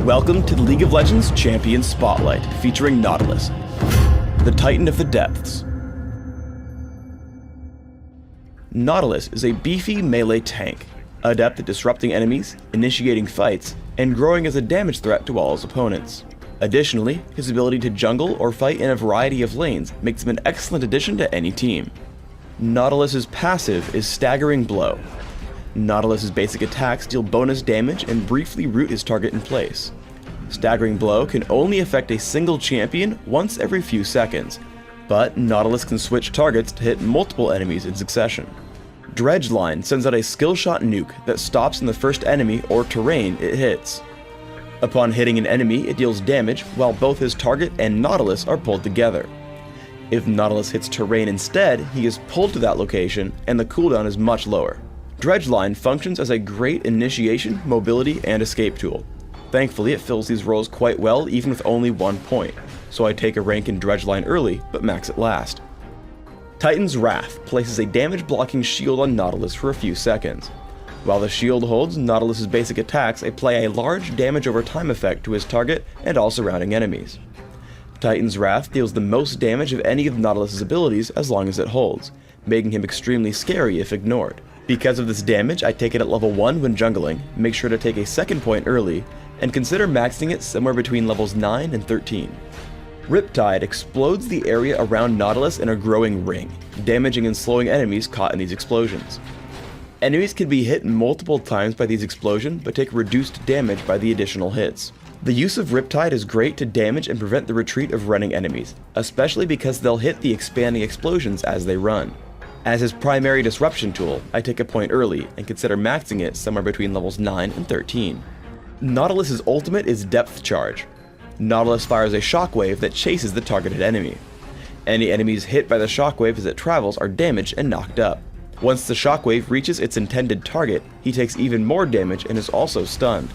Welcome to the League of Legends Champion Spotlight, featuring Nautilus, the Titan of the Depths. Nautilus is a beefy melee tank, adept at disrupting enemies, initiating fights, and growing as a damage threat to all his opponents. Additionally, his ability to jungle or fight in a variety of lanes makes him an excellent addition to any team. Nautilus's passive is Staggering Blow. Nautilus's basic attacks deal bonus damage and briefly root his target in place. Staggering Blow can only affect a single champion once every few seconds, but Nautilus can switch targets to hit multiple enemies in succession. Dredge Line sends out a skill shot nuke that stops in the first enemy or terrain it hits. Upon hitting an enemy, it deals damage while both his target and Nautilus are pulled together. If Nautilus hits terrain instead, he is pulled to that location and the cooldown is much lower. Dredge Line functions as a great initiation, mobility, and escape tool. Thankfully, it fills these roles quite well even with only 1 point, so I take a rank in Dredge Line early, but max it last. Titan's Wrath places a damage blocking shield on Nautilus for a few seconds. While the shield holds, Nautilus's basic attacks apply a large damage over time effect to his target and all surrounding enemies. Titan's Wrath deals the most damage of any of Nautilus's abilities as long as it holds, making him extremely scary if ignored. Because of this damage, I take it at level 1 when jungling, make sure to take a second point early, and consider maxing it somewhere between levels 9 and 13. Riptide explodes the area around Nautilus in a growing ring, damaging and slowing enemies caught in these explosions. Enemies can be hit multiple times by these explosions, but take reduced damage by the additional hits. The use of Riptide is great to damage and prevent the retreat of running enemies, especially because they'll hit the expanding explosions as they run. As his primary disruption tool, I take a point early and consider maxing it somewhere between levels 9 and 13. Nautilus's ultimate is Depth Charge. Nautilus fires a shockwave that chases the targeted enemy. Any enemies hit by the shockwave as it travels are damaged and knocked up. Once the shockwave reaches its intended target, he takes even more damage and is also stunned.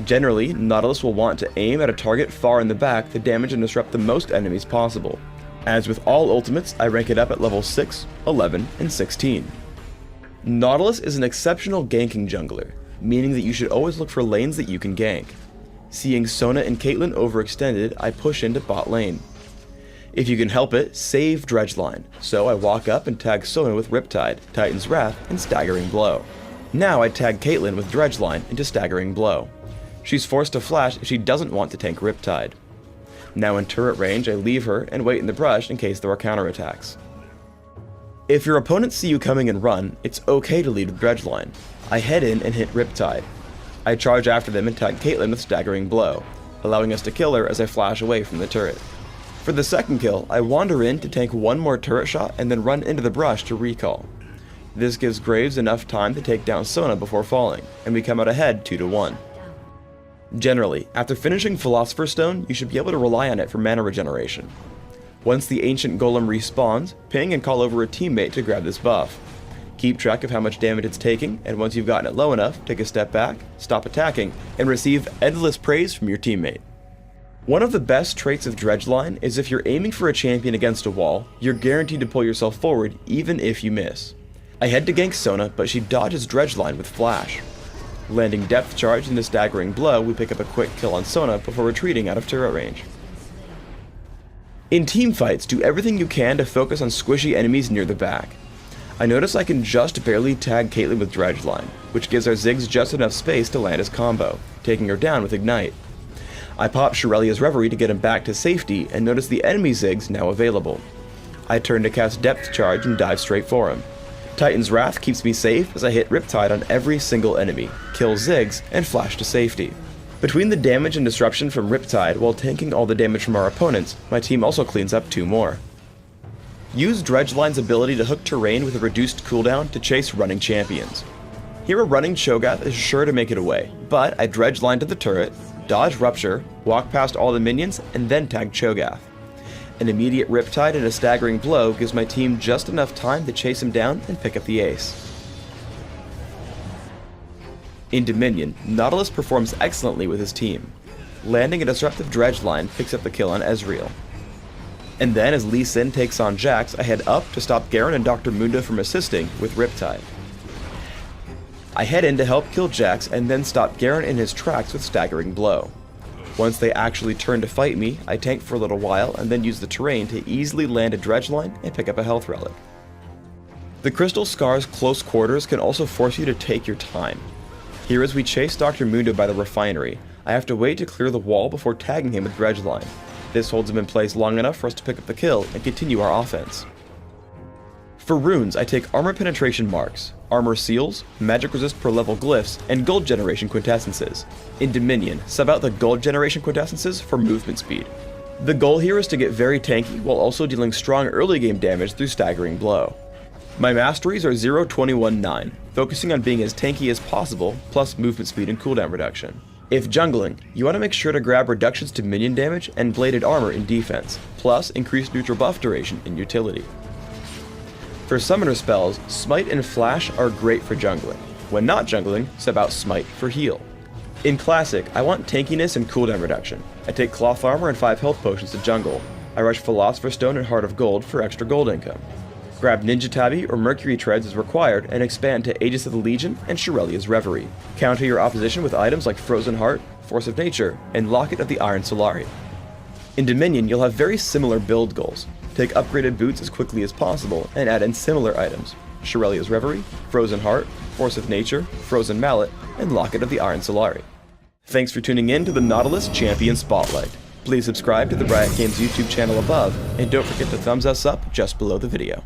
Generally, Nautilus will want to aim at a target far in the back to damage and disrupt the most enemies possible. As with all ultimates, I rank it up at level 6, 11, and 16. Nautilus is an exceptional ganking jungler, meaning that you should always look for lanes that you can gank. Seeing Sona and Caitlyn overextended, I push into bot lane. If you can help it, save Dredge Line, so I walk up and tag Sona with Riptide, Titan's Wrath, and Staggering Blow. Now I tag Caitlyn with Dredge Line into Staggering Blow. She's forced to flash if she doesn't want to tank Riptide. Now in turret range, I leave her and wait in the brush in case there are counterattacks. If your opponents see you coming and run, it's okay to lead with Dredge Line. I head in and hit Riptide. I charge after them and tag Caitlyn with Staggering Blow, allowing us to kill her as I flash away from the turret. For the second kill, I wander in to tank one more turret shot and then run into the brush to recall. This gives Graves enough time to take down Sona before falling, and we come out ahead 2-1. Generally, after finishing Philosopher's Stone, you should be able to rely on it for mana regeneration. Once the Ancient Golem respawns, ping and call over a teammate to grab this buff. Keep track of how much damage it's taking, and once you've gotten it low enough, take a step back, stop attacking, and receive endless praise from your teammate. One of the best traits of Dredge Line is if you're aiming for a champion against a wall, you're guaranteed to pull yourself forward even if you miss. I head to gank Sona, but she dodges Dredge Line with Flash. Landing Depth Charge into Staggering Blow, we pick up a quick kill on Sona before retreating out of turret range. In teamfights, do everything you can to focus on squishy enemies near the back. I notice I can just barely tag Caitlyn with Dredge Line, which gives our Ziggs just enough space to land his combo, taking her down with Ignite. I pop Shirelia's Reverie to get him back to safety and notice the enemy Ziggs now available. I turn to cast Depth Charge and dive straight for him. Titan's Wrath keeps me safe as I hit Riptide on every single enemy, kill Ziggs, and flash to safety. Between the damage and disruption from Riptide while tanking all the damage from our opponents, my team also cleans up 2 more. Use Dredge Line's ability to hook terrain with a reduced cooldown to chase running champions. Here a running Cho'Gath is sure to make it away, but I Dredge Line to the turret, dodge Rupture, walk past all the minions, and then tag Cho'Gath. An immediate Riptide and a Staggering Blow gives my team just enough time to chase him down and pick up the ace. In Dominion, Nautilus performs excellently with his team. Landing a disruptive Dredge Line picks up the kill on Ezreal. And then as Lee Sin takes on Jax, I head up to stop Garen and Dr. Mundo from assisting with Riptide. I head in to help kill Jax and then stop Garen in his tracks with Staggering Blow. Once they actually turn to fight me, I tank for a little while and then use the terrain to easily land a dredge line and pick up a health relic. The Crystal Scar's close quarters can also force you to take your time. Here, as we chase Dr. Mundo by the refinery, I have to wait to clear the wall before tagging him with dredge line. This holds him in place long enough for us to pick up the kill and continue our offense. For runes, I take armor penetration marks, armor seals, magic resist per level glyphs, and gold generation quintessences. In Dominion, sub out the gold generation quintessences for movement speed. The goal here is to get very tanky while also dealing strong early game damage through staggering blow. My masteries are 0, 21, 9, focusing on being as tanky as possible, plus movement speed and cooldown reduction. If jungling, you want to make sure to grab reductions to minion damage and bladed armor in defense, plus increased neutral buff duration in utility. For summoner spells, Smite and Flash are great for jungling. When not jungling, sub out Smite for heal. In Classic, I want tankiness and cooldown reduction. I take Cloth Armor and 5 health potions to jungle. I rush Philosopher's Stone and Heart of Gold for extra gold income. Grab Ninja Tabby or Mercury Treads as required and expand to Aegis of the Legion and Shirelia's Reverie. Counter your opposition with items like Frozen Heart, Force of Nature, and Locket of the Iron Solari. In Dominion, you'll have very similar build goals. Take upgraded boots as quickly as possible and add in similar items: Shirelia's Reverie, Frozen Heart, Force of Nature, Frozen Mallet, and Locket of the Iron Solari. Thanks for tuning in to the Nautilus Champion Spotlight. Please subscribe to the Riot Games YouTube channel above, and don't forget to thumbs us up just below the video.